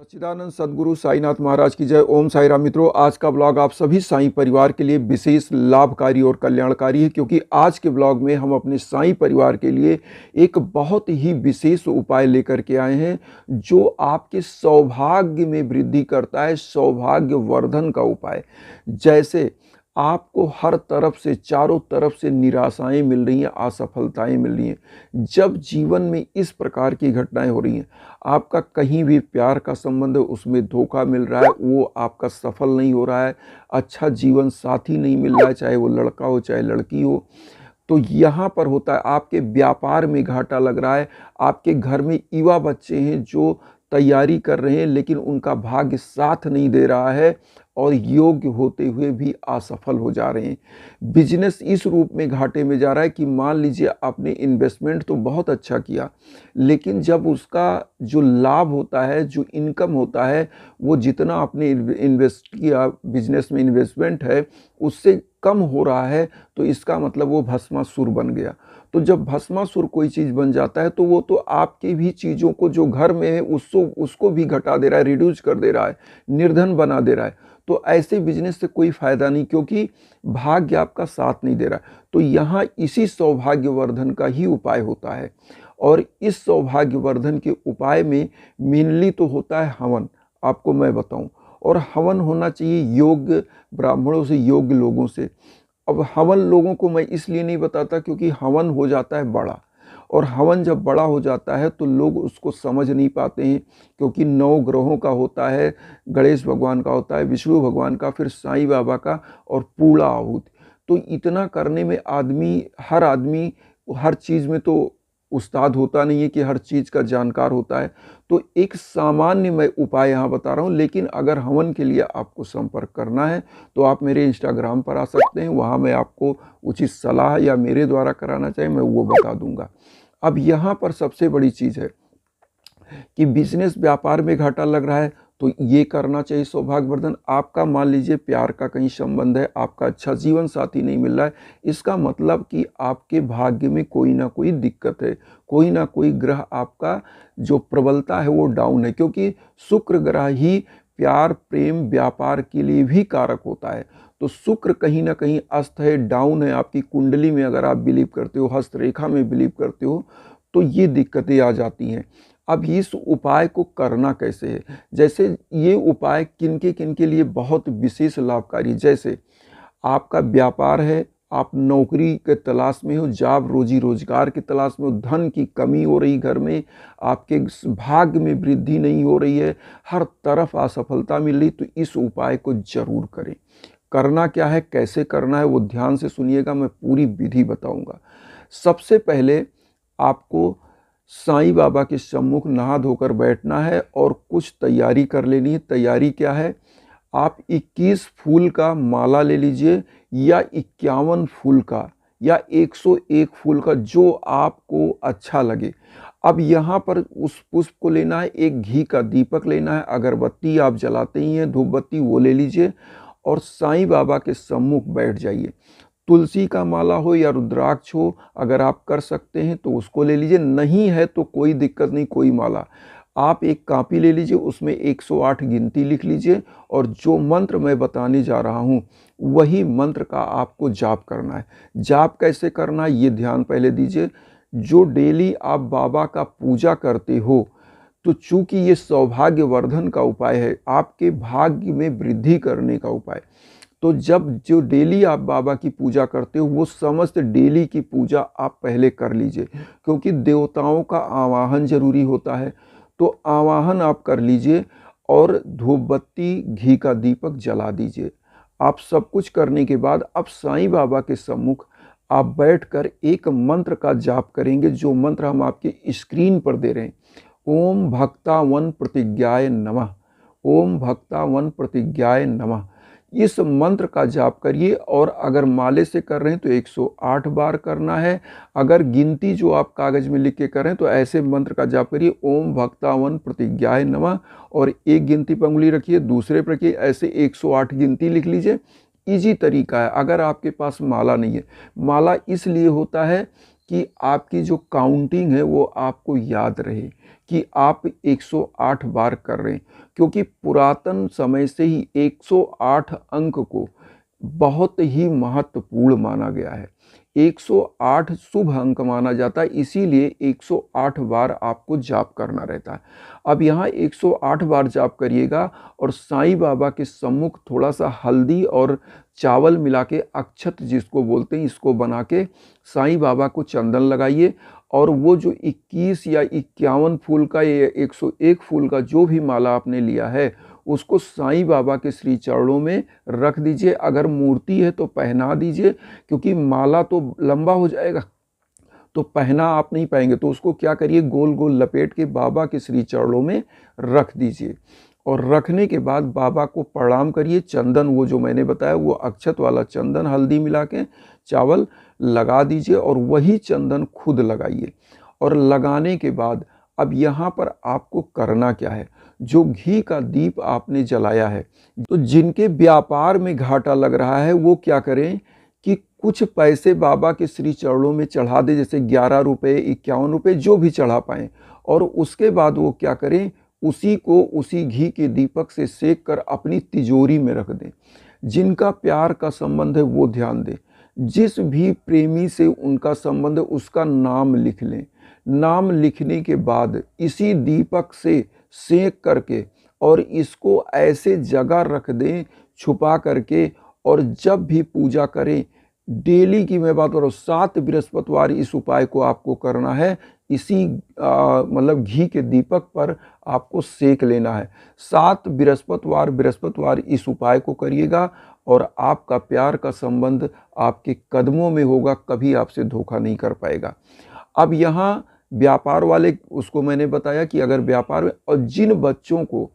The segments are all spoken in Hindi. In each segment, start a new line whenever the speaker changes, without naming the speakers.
सच्चिदानंद सद्गुरु साईनाथ महाराज की जय। ओम साई राम। मित्रों, आज का ब्लॉग आप सभी साईं परिवार के लिए विशेष लाभकारी और कल्याणकारी है, क्योंकि आज के ब्लॉग में हम अपने साईं परिवार के लिए एक बहुत ही विशेष उपाय लेकर के आए हैं जो आपके सौभाग्य में वृद्धि करता है, सौभाग्य वर्धन का उपाय। जैसे आपको हर तरफ से, चारों तरफ से निराशाएं मिल रही हैं, असफलताएं मिल रही हैं, जब जीवन में इस प्रकार की घटनाएं हो रही हैं, आपका कहीं भी प्यार का संबंध है उसमें धोखा मिल रहा है, वो आपका सफल नहीं हो रहा है, अच्छा जीवन साथी नहीं मिल रहा है, चाहे वो लड़का हो चाहे लड़की हो, तो यहाँ पर होता है आपके व्यापार में घाटा लग रहा है, आपके घर में युवा बच्चे हैं जो तैयारी कर रहे हैं लेकिन उनका भाग्य साथ नहीं दे रहा है और योग्य होते हुए भी असफल हो जा रहे हैं। बिजनेस इस रूप में घाटे में जा रहा है कि मान लीजिए आपने इन्वेस्टमेंट तो बहुत अच्छा किया, लेकिन जब उसका जो लाभ होता है, जो इनकम होता है, वो जितना आपने इन्वेस्ट किया, बिजनेस में इन्वेस्टमेंट है, उससे कम हो रहा है, तो इसका मतलब वो भस्मासुर बन गया। तो जब भस्मासुर कोई चीज़ बन जाता है तो वो तो आपकी भी चीज़ों को जो घर में है उसको भी घटा दे रहा है, रिड्यूस कर दे रहा है, निर्धन बना दे रहा है। तो ऐसे बिजनेस से कोई फायदा नहीं, क्योंकि भाग्य आपका साथ नहीं दे रहा है। तो यहाँ इसी सौभाग्य वर्धन का ही उपाय होता है, और इस सौभाग्य वर्धन के उपाय में मेनली तो होता है हवन। आपको मैं बताऊं, और हवन होना चाहिए योग्य ब्राह्मणों से, योग्य लोगों से। अब हवन लोगों को मैं इसलिए नहीं बताता क्योंकि हवन हो जाता है बड़ा, और हवन जब बड़ा हो जाता है तो लोग उसको समझ नहीं पाते हैं, क्योंकि 9 ग्रहों का होता है, गणेश भगवान का होता है, विष्णु भगवान का, फिर साईं बाबा का, और पूर्ण आहुति। तो इतना करने में हर आदमी हर चीज़ में तो उस्ताद होता नहीं है कि हर चीज़ का जानकार होता है। तो एक सामान्य मैं उपाय यहाँ बता रहा हूँ, लेकिन अगर हवन के लिए आपको संपर्क करना है तो आप मेरे इंस्टाग्राम पर आ सकते हैं, वहाँ मैं आपको उचित सलाह या मेरे द्वारा कराना चाहिए मैं वो बता दूंगा। अब यहाँ पर सबसे बड़ी चीज़ है कि बिजनेस व्यापार में घाटा लग रहा है तो ये करना चाहिए सौभाग्यवर्धन। आपका मान लीजिए प्यार का कहीं संबंध है, आपका अच्छा जीवन साथी नहीं मिल रहा है, इसका मतलब कि आपके भाग्य में कोई ना कोई दिक्कत है, कोई ना कोई ग्रह आपका जो प्रबलता है वो डाउन है, क्योंकि शुक्र ग्रह ही प्यार, प्रेम, व्यापार के लिए भी कारक होता है। तो शुक्र कहीं ना कहीं अस्त है, डाउन है आपकी कुंडली में। अगर आप बिलीव करते हो, हस्तरेखा में बिलीव करते हो, तो ये दिक्कतें आ जाती हैं। अब इस उपाय को करना कैसे है, जैसे ये उपाय किन के लिए बहुत विशेष लाभकारी। जैसे आपका व्यापार है, आप नौकरी के तलाश में हो, जॉब रोजी रोजगार की तलाश में हो, धन की कमी हो रही घर में, आपके भाग्य में वृद्धि नहीं हो रही है, हर तरफ असफलता मिल रही, तो इस उपाय को जरूर करें। करना क्या है, कैसे करना है, वो ध्यान से सुनिएगा, मैं पूरी विधि बताऊंगा। सबसे पहले आपको साईं बाबा के सम्मुख नहा धोकर बैठना है और कुछ तैयारी कर लेनी है। तैयारी क्या है, आप 21 फूल का माला ले लीजिए, या 51 फूल का, या 101 फूल का, जो आपको अच्छा लगे। अब यहाँ पर उस पुष्प को लेना है, एक घी का दीपक लेना है, अगरबत्ती आप जलाते ही हैं, धूप बत्ती, वो ले लीजिए और साईं बाबा के सम्मुख बैठ जाइए। तुलसी का माला हो या रुद्राक्ष हो, अगर आप कर सकते हैं तो उसको ले लीजिए, नहीं है तो कोई दिक्कत नहीं, कोई माला। आप एक कॉपी ले लीजिए, उसमें 108 गिनती लिख लीजिए, और जो मंत्र मैं बताने जा रहा हूँ वही मंत्र का आपको जाप करना है। जाप कैसे करना है ये ध्यान पहले दीजिए। जो डेली आप बाबा का पूजा करते हो, तो चूंकि ये सौभाग्य वर्धन का उपाय है, आपके भाग्य में वृद्धि करने का उपाय, तो जब जो डेली आप बाबा की पूजा करते हो, वो समस्त डेली की पूजा आप पहले कर लीजिए, क्योंकि देवताओं का आवाहन जरूरी होता है। तो आवाहन आप कर लीजिए और धूप बत्ती, घी का दीपक जला दीजिए। आप सब कुछ करने के बाद अब साईं बाबा के सम्मुख आप बैठकर एक मंत्र का जाप करेंगे, जो मंत्र हम आपके स्क्रीन पर दे रहे हैं। ओम भक्तावन प्रतिज्ञाय नमः, ओम भक्तावन प्रतिज्ञाय नमः। इस मंत्र का जाप करिए, और अगर माले से कर रहे हैं तो 108 बार करना है। अगर गिनती जो आप कागज में लिख के कर रहे हैं तो ऐसे मंत्र का जाप करिए, ओम भक्तावन प्रतिज्ञाय नमः, और एक गिनती पर उंगली रखिए, दूसरे पर रखिए, ऐसे 108 गिनती लिख लीजिए। इजी तरीका है। अगर आपके पास माला नहीं है, माला इसलिए होता है कि आपकी जो काउंटिंग है वो आपको याद रहे कि आप 108 बार कर रहे हैं, क्योंकि पुरातन समय से ही 108 अंक को बहुत ही महत्वपूर्ण माना गया है। 108 शुभ अंक माना जाता है, इसीलिए 108 बार आपको जाप करना रहता है। अब यहाँ 108 बार जाप करिएगा और साईं बाबा के सम्मुख थोड़ा सा हल्दी और चावल मिला के अक्षत जिसको बोलते हैं इसको बना के साईं बाबा को चंदन लगाइए, और वो जो 21 या 51 फूल का या 101 फूल का जो भी माला आपने लिया है उसको साईं बाबा के श्री चरणों में रख दीजिए। अगर मूर्ति है तो पहना दीजिए, क्योंकि माला तो लंबा हो जाएगा तो पहना आप नहीं पाएंगे, तो उसको क्या करिए, गोल गोल लपेट के बाबा के श्री चरणों में रख दीजिए। और रखने के बाद बाबा को प्रणाम करिए। चंदन वो जो मैंने बताया वो अक्षत वाला चंदन हल्दी मिला के चावल लगा दीजिए और वही चंदन खुद लगाइए। और लगाने के बाद अब यहाँ पर आपको करना क्या है, जो घी का दीप आपने जलाया है, तो जिनके व्यापार में घाटा लग रहा है वो क्या करें कि कुछ पैसे बाबा के श्री चरणों में चढ़ा दे, जैसे 11 रुपये 51 रुपये जो भी चढ़ा पाएँ, और उसके बाद वो क्या करें, उसी को उसी घी के दीपक से सेक कर अपनी तिजोरी में रख दें। जिनका प्यार का संबंध है वो ध्यान दें, जिस भी प्रेमी से उनका संबंध है उसका नाम लिख लें। नाम लिखने के बाद इसी दीपक से सेक करके और इसको ऐसे जगह रख दें छुपा करके, और जब भी पूजा करें, डेली की मैं बात कर रहा हूँ, 7 बृहस्पतिवार इस उपाय को आपको करना है। इसी मतलब घी के दीपक पर आपको सेक लेना है। 7 बृहस्पतिवार इस उपाय को करिएगा और आपका प्यार का संबंध आपके कदमों में होगा, कभी आपसे धोखा नहीं कर पाएगा। अब यहाँ व्यापार वाले, उसको मैंने बताया कि अगर व्यापार में, और जिन बच्चों को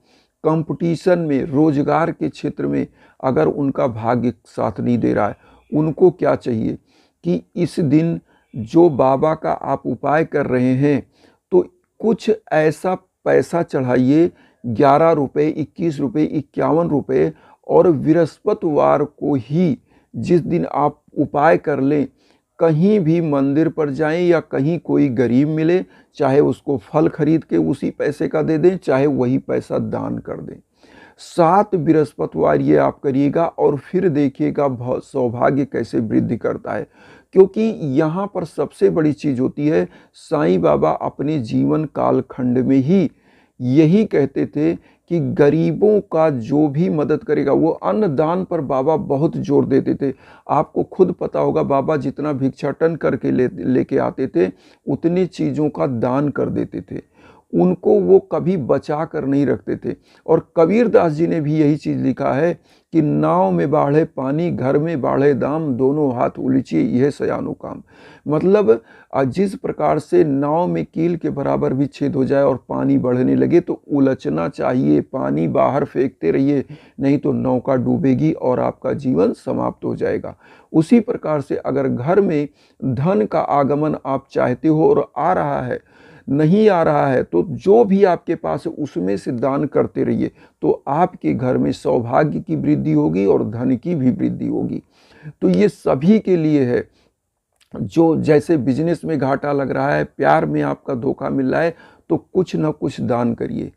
कंपटीशन में, रोजगार के क्षेत्र में अगर उनका भाग्य साथ नहीं दे रहा है, उनको क्या चाहिए कि इस दिन जो बाबा का आप उपाय कर रहे हैं तो कुछ ऐसा पैसा चढ़ाइए, 11 रुपये 21 रुपये 51 रुपये, और बृहस्पतिवार को ही जिस दिन आप उपाय कर लें, कहीं भी मंदिर पर जाएं या कहीं कोई गरीब मिले, चाहे उसको फल खरीद के उसी पैसे का दे दें, चाहे वही पैसा दान कर दें। 7 बृहस्पतिवार ये आप करिएगा और फिर देखिएगा बहुत सौभाग्य कैसे वृद्धि करता है। क्योंकि यहाँ पर सबसे बड़ी चीज़ होती है, साईं बाबा अपने जीवन कालखंड में ही यही कहते थे कि गरीबों का जो भी मदद करेगा, वो अन्नदान पर बाबा बहुत जोर देते थे। आपको खुद पता होगा, बाबा जितना भिक्षाटन करके लेके आते थे उतनी चीज़ों का दान कर देते थे, उनको वो कभी बचा कर नहीं रखते थे। और कबीरदास जी ने भी यही चीज़ लिखा है कि नाव में बाढ़े पानी, घर में बाढ़े दाम, दोनों हाथ उलीचिए यह सयानो काम। मतलब जिस प्रकार से नाव में कील के बराबर भी छेद हो जाए और पानी बढ़ने लगे तो उलझना चाहिए, पानी बाहर फेंकते रहिए, नहीं तो नौका डूबेगी और आपका जीवन समाप्त हो जाएगा। उसी प्रकार से अगर घर में धन का आगमन आप चाहते हो और आ रहा है, नहीं आ रहा है, तो जो भी आपके पास है उसमें से दान करते रहिए, तो आपके घर में सौभाग्य की वृद्धि होगी और धन की भी वृद्धि होगी। तो ये सभी के लिए है। जो जैसे बिजनेस में घाटा लग रहा है, प्यार में आपका धोखा मिल रहा है, तो कुछ ना कुछ दान करिए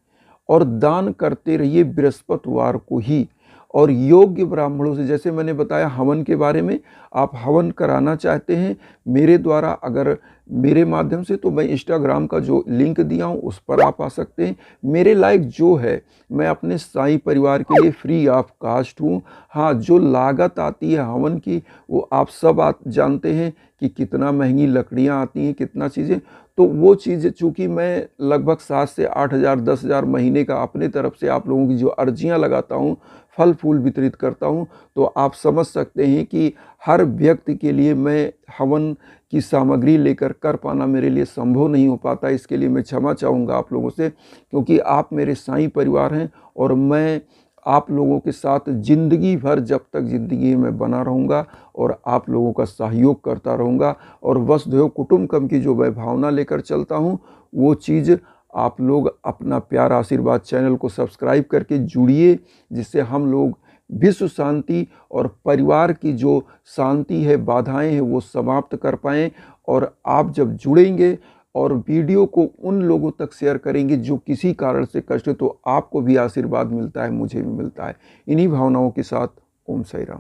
और दान करते रहिए बृहस्पतिवार को ही। और योग्य ब्राह्मणों से, जैसे मैंने बताया हवन के बारे में, आप हवन कराना चाहते हैं मेरे द्वारा, अगर मेरे माध्यम से, तो मैं इंस्टाग्राम का जो लिंक दिया हूँ उस पर आप आ सकते हैं। मेरे लायक जो है, मैं अपने साईं परिवार के लिए फ्री ऑफ कास्ट हूँ। हाँ, जो लागत आती है हवन की वो आप सब जानते हैं कि कितना महंगी लकड़ियाँ आती हैं, कितना चीज़ें, तो वो चीज़ चूँकि मैं लगभग 7 से 8 हज़ार 10 हज़ार महीने का अपने तरफ से आप लोगों की जो अर्जियाँ लगाता हूँ, फल फूल वितरित करता हूँ, तो आप समझ सकते हैं कि हर व्यक्ति के लिए मैं हवन की सामग्री लेकर कर पाना मेरे लिए संभव नहीं हो पाता। इसके लिए मैं क्षमा चाहूँगा आप लोगों से, क्योंकि आप मेरे साईं परिवार हैं और मैं आप लोगों के साथ ज़िंदगी भर, जब तक ज़िंदगी में बना रहूँगा और आप लोगों का सहयोग करता रहूँगा। और वसुधैव कुटुंबकम की जो मैं भावना लेकर चलता हूँ, वो चीज़ आप लोग अपना प्यार आशीर्वाद चैनल को सब्सक्राइब करके जुड़िए, जिससे हम लोग विश्व शांति और परिवार की जो शांति है, बाधाएं हैं, वो समाप्त कर पाएँ और आप जब जुड़ेंगे और वीडियो को उन लोगों तक शेयर करेंगे जो किसी कारण से कष्ट है, तो आपको भी आशीर्वाद मिलता है, मुझे भी मिलता है। इन्हीं भावनाओं के साथ ओम साई राम।